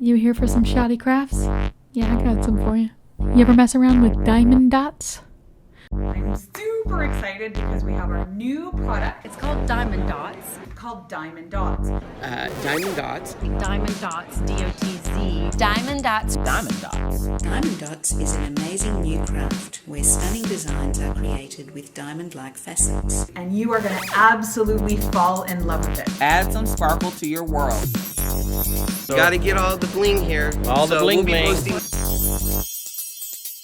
You here for some shoddy crafts? Yeah, I got some for you. You ever mess around with diamond dots? I'm super excited because we have our new product. It's called Diamond Dots. It's called Diamond Dots. Diamond Dots. Diamond Dots, D-O-T-Z. Diamond Dots. Diamond Dots. Diamond Dots is an amazing new craft where stunning designs are created with diamond-like facets. And you are going to absolutely fall in love with it. Add some sparkle to your world. Gotta get all the bling here. All the bling bling.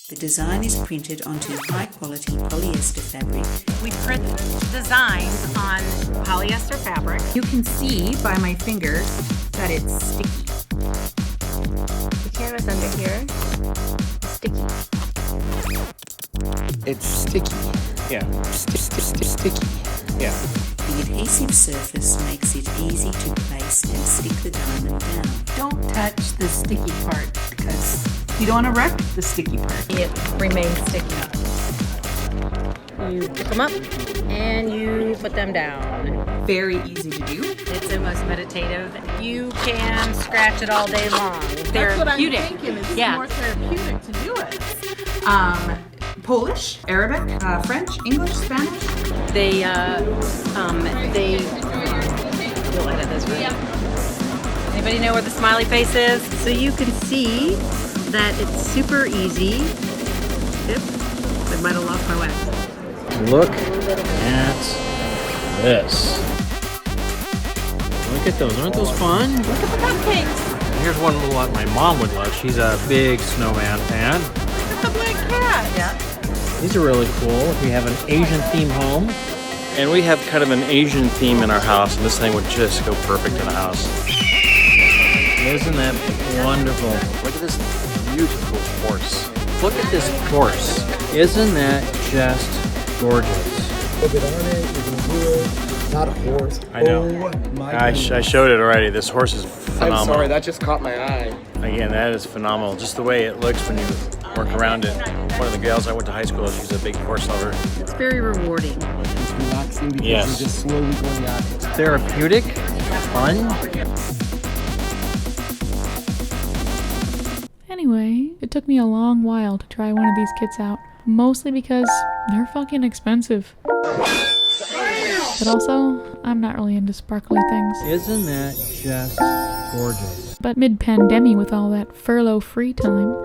The design is printed onto high-quality polyester fabric. We print designs on polyester fabric. You can see by my fingers that it's sticky. The canvas under here, sticky. It's sticky. Yeah. Sticky. Yeah. The adhesive surface makes it easy to place and stick the diamond down. Don't touch the sticky part because you don't want to wreck the sticky part. It remains sticky. You pick them up and you put them down. Very easy to do. It's almost meditative. You can scratch it all day long. That's Therapeutic. what I'm thinking. It's more therapeutic to do it. Polish, Arabic, French, English, Spanish. They you'll edit this, right? Anybody know where the smiley face is? So you can see that it's super easy. Yep, I might have lost my wax. Look at this. Look at those. Aren't those fun? Look at the cupcakes. Here's one what my mom would love. She's a big snowman fan. Look at the black cat. Yeah. These are really cool. We have an Asian theme home. And we have kind of an Asian theme in our house, and this thing would just go perfect in the house. Isn't that wonderful? Look at this beautiful horse. Look at this horse. Isn't that just gorgeous? Put it on it, you're gonna do it. Not a horse. I know. Oh my I showed it already. This horse is phenomenal. I'm sorry, that just caught my eye. Again, that is phenomenal. Just the way it looks when you work around it. One of the gals I went to high school with, she's a big horse lover. It's very rewarding. It's relaxing because Yes. you're just slowly going out. It's therapeutic, fun. Anyway, it took me a long while to try one of these kits out. Mostly because they're fucking expensive. But also, I'm not really into sparkly things. Isn't that just gorgeous? But mid-pandemic, with all that furlough free time,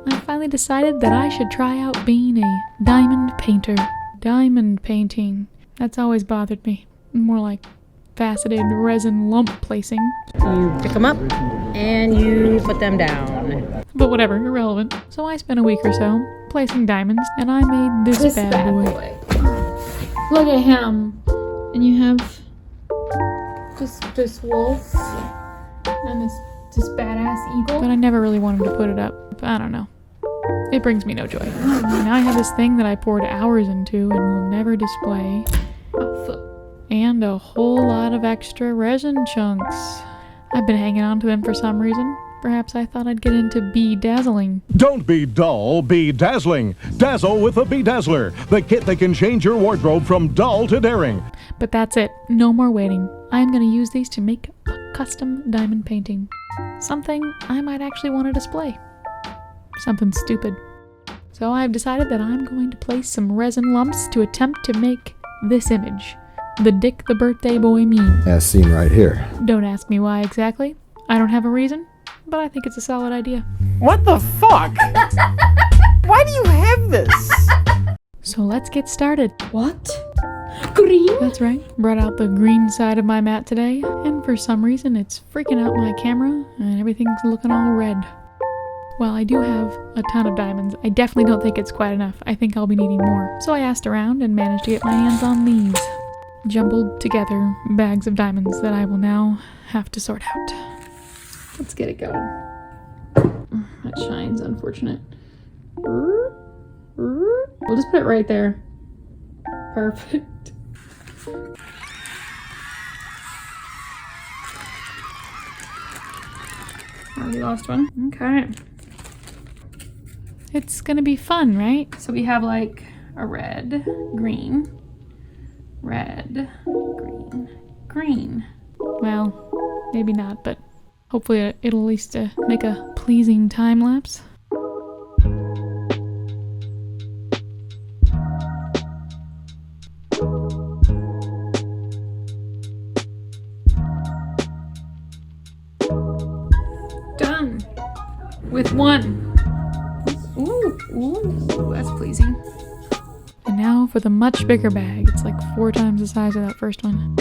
I finally decided that I should try out being a diamond painter. Diamond painting. That's always bothered me. More like faceted resin lump placing. You pick them up and you put them down. But whatever, irrelevant. So I spent a week or so placing diamonds, and I made this bad boy. Look at him. And you have this wolf and this badass eagle. But I never really wanted to put it up. I don't know. It brings me no joy. Now I have this thing that I poured hours into and will never display. And a whole lot of extra resin chunks. I've been hanging on to them for some reason. Perhaps I thought I'd get into bedazzling. Don't be dull, be dazzling. Dazzle with a Bedazzler, the kit that can change your wardrobe from dull to daring. But that's it. No more waiting. I'm going to use these to make a custom diamond painting. Something I might actually want to display. Something stupid. So I've decided that I'm going to place some resin lumps to attempt to make this image. The Dick the Birthday Boy meme. As seen right here. Don't ask me why exactly. I don't have a reason, but I think it's a solid idea. What the fuck? Why do you have this? So let's get started. What? Green? That's right. Brought out the green side of my mat today, and for some reason it's freaking out my camera, and everything's looking all red. While I do have a ton of diamonds, I definitely don't think it's quite enough. I think I'll be needing more. So I asked around and managed to get my hands on these jumbled together bags of diamonds that I will now have to sort out. Let's get it going. That shine's unfortunate. We'll just put it right there. Perfect. Already lost one. Okay. It's gonna be fun, right? So we have like a red, green, red, green, green. Well, maybe not, but Hopefully it'll at least make a pleasing time lapse. Done. With one. Ooh, that's pleasing. And now for the much bigger bag. It's like 4 times the size of that first one.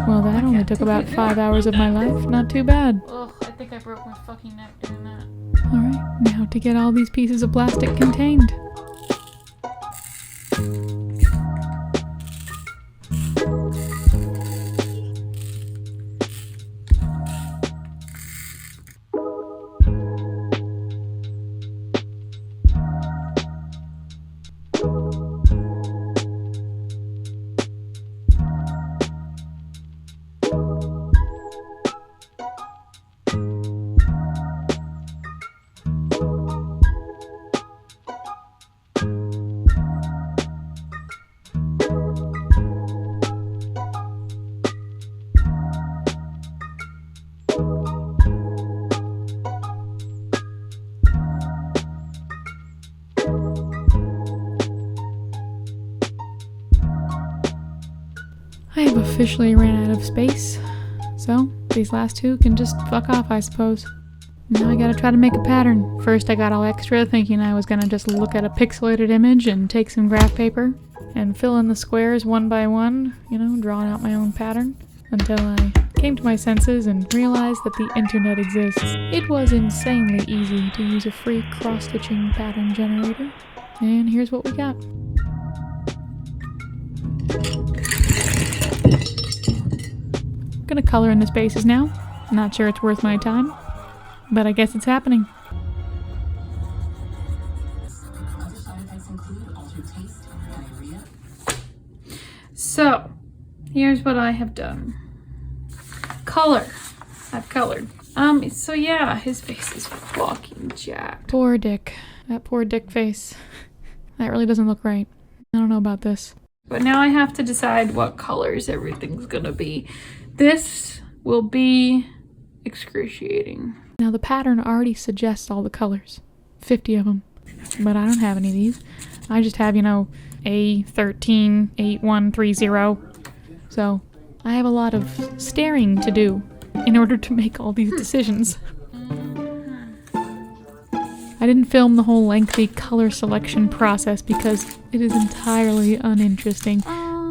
Well, that only took about 5 hours of my life. Not too bad. Ugh, I think I broke my fucking neck doing that. Alright, now to get all these pieces of plastic contained. I have officially ran out of space, so these last 2 can just fuck off, I suppose. Now I gotta try to make a pattern. First I got all extra, thinking I was gonna just look at a pixelated image and take some graph paper and fill in the squares one by one, you know, drawing out my own pattern, until I came to my senses and realized that the internet exists. It was insanely easy to use a free cross-stitching pattern generator, and here's what we got. Gonna color in the spaces now. Not sure it's worth my time, but I guess it's happening. So, here's what I have done. Color. I've colored. So yeah, his face is fucking jacked. Poor Dick. That poor Dick face. That really doesn't look right. I don't know about this. But now I have to decide what colors everything's gonna be. This will be excruciating. Now the pattern already suggests all the colors. 50 of them. But I don't have any of these. I just have, you know, A13, 8130. So I have a lot of staring to do in order to make all these decisions. I didn't film the whole lengthy color selection process because it is entirely uninteresting.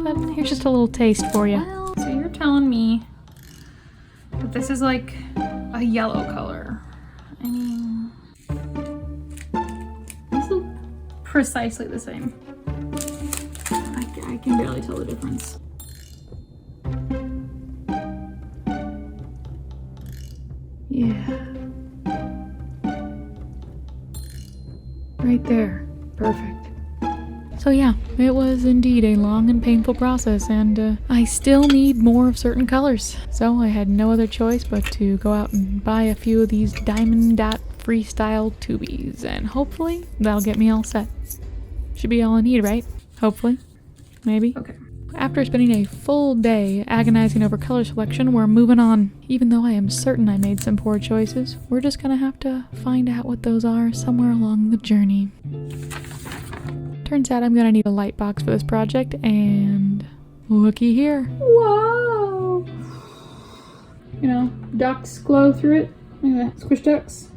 But here's just a little taste for you. So you're telling me that this is like a yellow color. I mean, these look precisely the same. I can barely tell the difference. Yeah. Right there. Perfect. So yeah, it was indeed a long and painful process, and I still need more of certain colors. So I had no other choice but to go out and buy a few of these Diamond Dot Freestyle tubies, and hopefully that'll get me all set. Should be all I need, right? Hopefully. Maybe. Okay. After spending a full day agonizing over color selection, we're moving on. Even though I am certain I made some poor choices, we're just gonna have to find out what those are somewhere along the journey. Turns out I'm gonna need a light box for this project, and looky here. Whoa! You know, ducks glow through it. Look at that, squish ducks.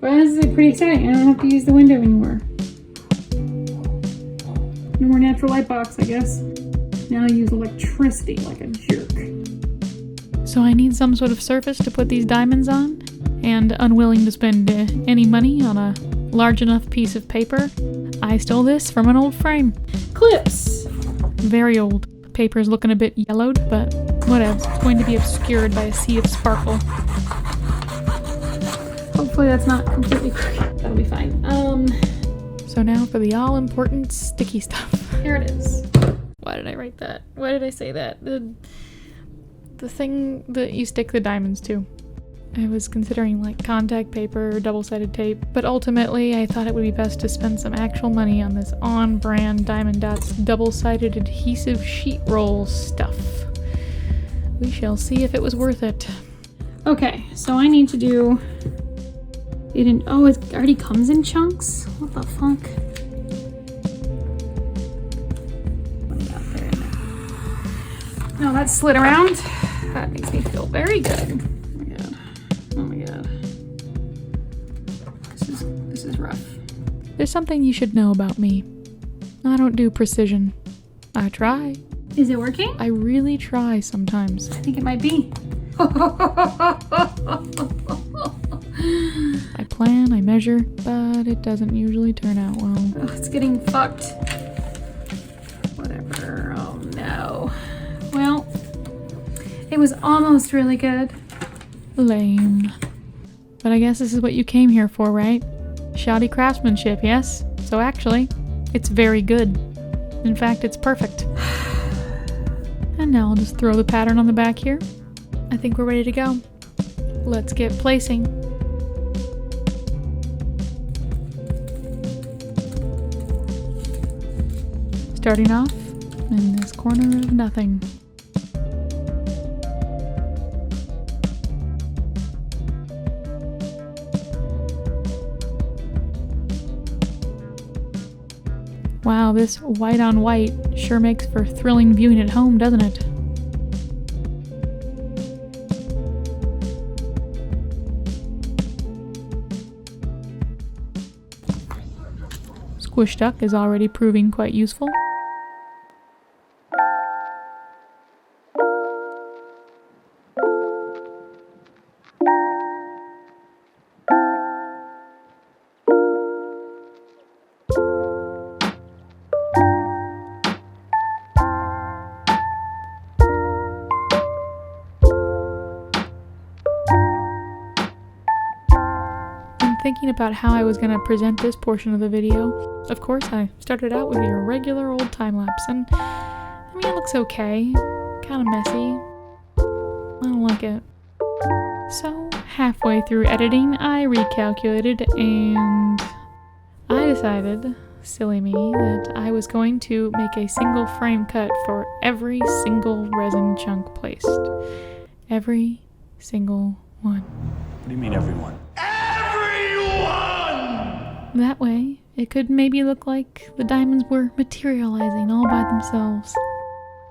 Well, this is pretty exciting. I don't have to use the window anymore. No more natural light box, I guess. Now I use electricity like a jerk. So I need some sort of surface to put these diamonds on, and unwilling to spend any money on a large enough piece of paper, I stole this from an old frame. Clips! Very old. Paper's looking a bit yellowed, but Whatevs, it's going to be obscured by a sea of sparkle. Hopefully that's not completely crooked. That'll be fine. So now for the all-important sticky stuff. Here it is. Why did I write that? Why did I say that? The thing that you stick the diamonds to. I was considering like contact paper or double-sided tape, but ultimately I thought it would be best to spend some actual money on this on-brand Diamond Dots double-sided adhesive sheet roll stuff. We shall see if it was worth it. Okay, so I need to do it in, oh, it already comes in chunks? What the fuck? What do you got there in there? No, that slid around. That makes me feel very good. Oh my god. This is rough. There's something you should know about me. I don't do precision. I try. Is it working? I really try sometimes. I think it might be. I plan, I measure, but it doesn't usually turn out well. Oh, it's getting fucked. Whatever. Oh no. Well, it was almost really good. Lame. But I guess this is what you came here for, right? Shoddy craftsmanship, yes? So actually, it's very good. In fact, it's perfect. And now I'll just throw the pattern on the back here. I think we're ready to go. Let's get placing. Starting off in this corner of nothing. Wow, this white on white sure makes for thrilling viewing at home, doesn't it? Squish duck is already proving quite useful. Thinking about how I was going to present this portion of the video. Of course, I started out with your regular old time-lapse, and I mean, it looks okay. Kind of messy. I don't like it. So, halfway through editing, I recalculated, and I decided, silly me, that I was going to make a single frame cut for every single resin chunk placed. Every single one. What do you mean, everyone? That way, it could maybe look like the diamonds were materializing all by themselves.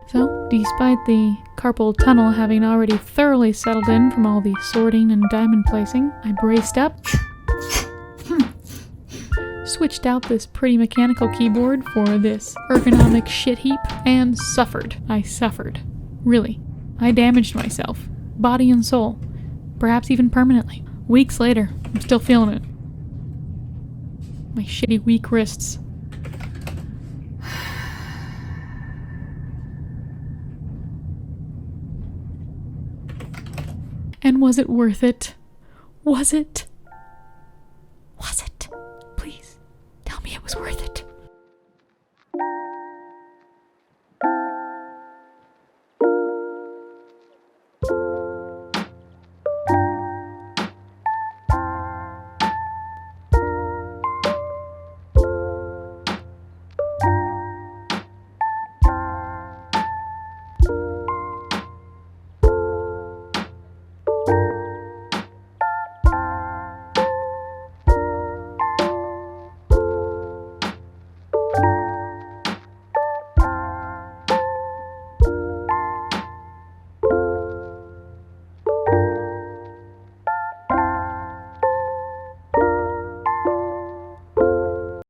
So, despite the carpal tunnel having already thoroughly settled in from all the sorting and diamond placing, I braced up, switched out this pretty mechanical keyboard for this ergonomic shit heap, and suffered. I suffered. Really. I damaged myself, body and soul, perhaps even permanently. Weeks later, I'm still feeling it. My shitty weak wrists. And was it worth it? Was it? Was it? Please, tell me it was worth it.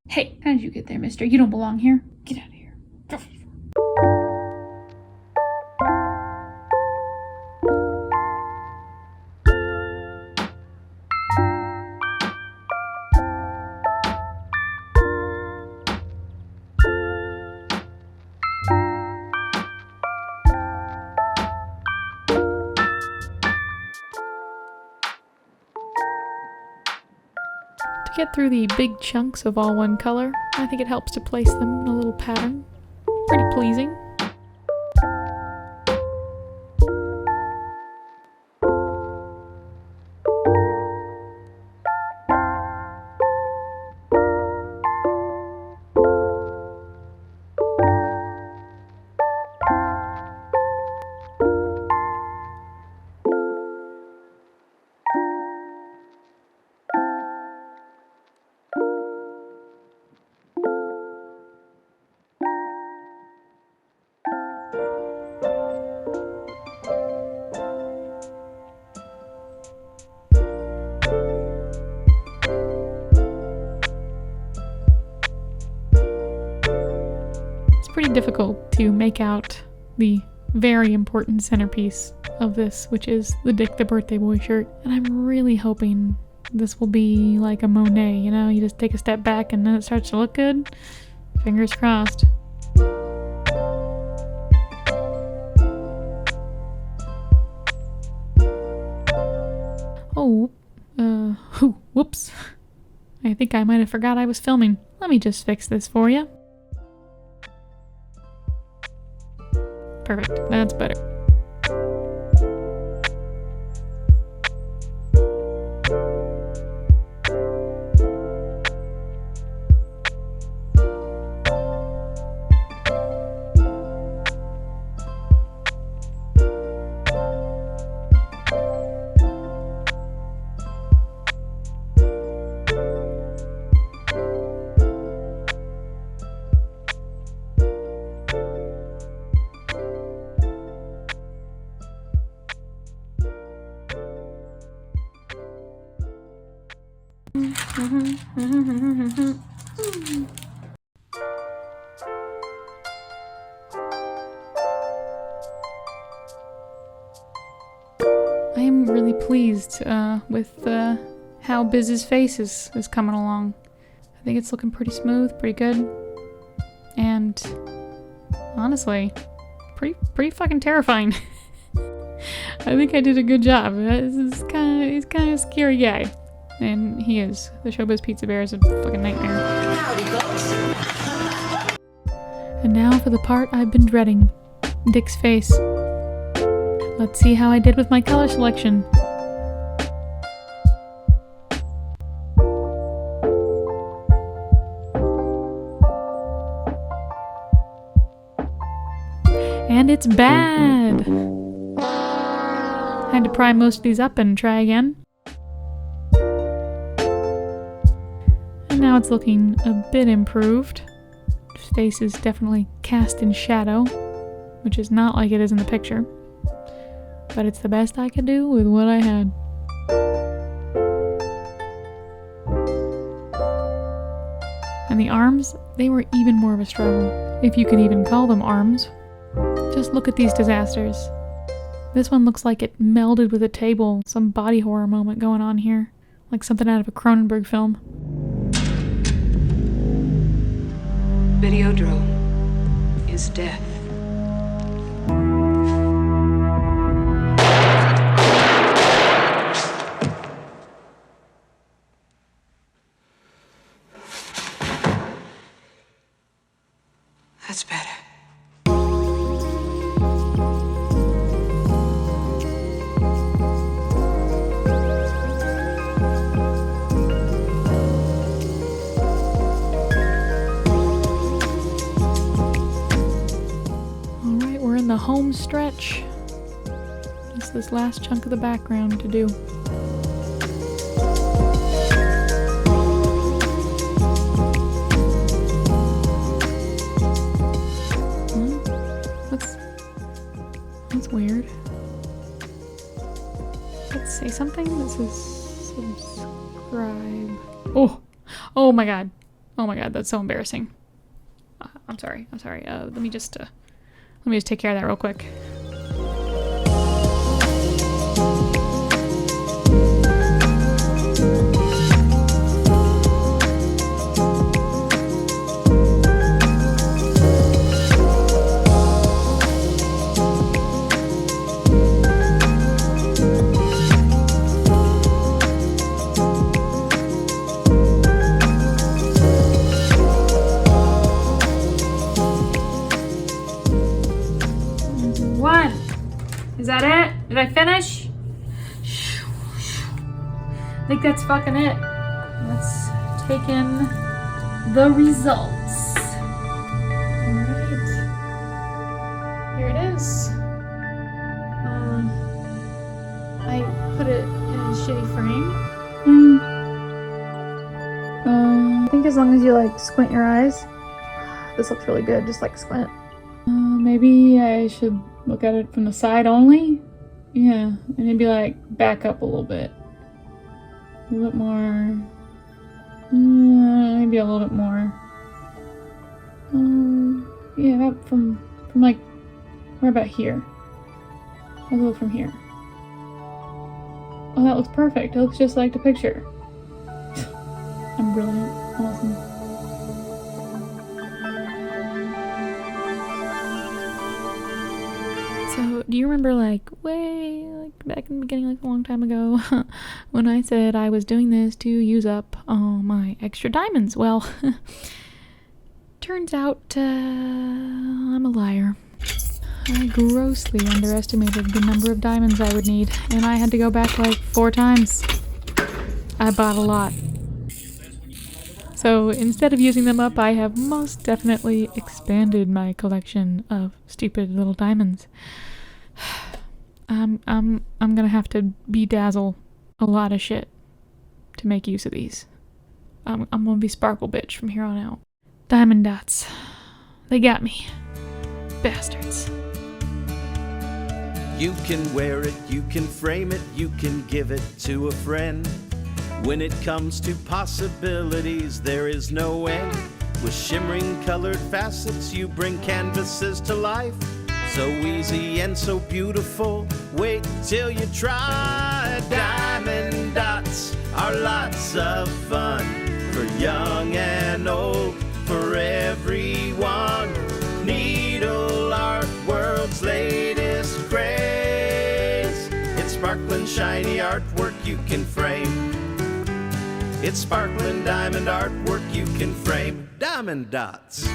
Hey, how did you get there, mister? You don't belong here. Get out of here. To get through the big chunks of all one color, I think it helps to place them in a little pattern. Pretty pleasing. Pretty difficult to make out the very important centerpiece of this, which is the Dick the Birthday Boy shirt. And I'm really hoping this will be like a Monet, you know? You just take a step back and then it starts to look good. Fingers crossed. Oh, whoops. I think I might have forgot I was filming. Let me just fix this for you. Perfect, that's better. I am really pleased with how Biz's face is coming along. I think it's looking pretty smooth, pretty good, and honestly, pretty fucking terrifying. I think I did a good job. He's kind of a scary guy, and he is. The Showbiz Pizza Bear is a fucking nightmare. And now for the part I've been dreading, Dick's face. Let's see how I did with my color selection. And it's bad! Had to pry most of these up and try again. And now it's looking a bit improved. His face is definitely cast in shadow, which is not like it is in the picture. But it's the best I could do with what I had. And the arms, they were even more of a struggle, if you could even call them arms. Just look at these disasters. This one looks like it melded with a table, some body horror moment going on here, like something out of a Cronenberg film. Videodrome is death. That's better. Alright, we're in the home stretch. Just this last chunk of the background to do. That's weird. Let's say something. This is subscribe. Oh my god. Oh my god, that's so embarrassing. I'm sorry. Let me just take care of that real quick. Is that it? Did I finish? I think that's fucking it. Let's take in the results. Alright. Here it is. I put it in a shitty frame. I think as long as you like squint your eyes. This looks really good, just like squint. Maybe I should look at it from the side only? Yeah, and maybe like back up a little bit. A little bit more. Maybe a little bit more. Yeah, about from like, right about here. I'll go from here. Oh, that looks perfect. It looks just like the picture. I'm brilliant. Awesome. So, do you remember like way back in the beginning, like a long time ago, when I said I was doing this to use up all my extra diamonds? Well, turns out I'm a liar. I grossly underestimated the number of diamonds I would need, and I had to go back like 4 times. I bought a lot. So instead of using them up, I have most definitely expanded my collection of stupid little diamonds. I'm gonna have to bedazzle a lot of shit to make use of these. I'm gonna be Sparkle Bitch from here on out. Diamond dots. They got me. Bastards. You can wear it, you can frame it, you can give it to a friend. When it comes to possibilities, there is no end. With shimmering colored facets, you bring canvases to life. So easy and so beautiful, wait till you try. Diamond dots are lots of fun for young and old, for everyone. Needle art, world's latest craze. It's sparkling, shiny artwork you can frame. It's sparkling diamond artwork you can frame. Diamond dots.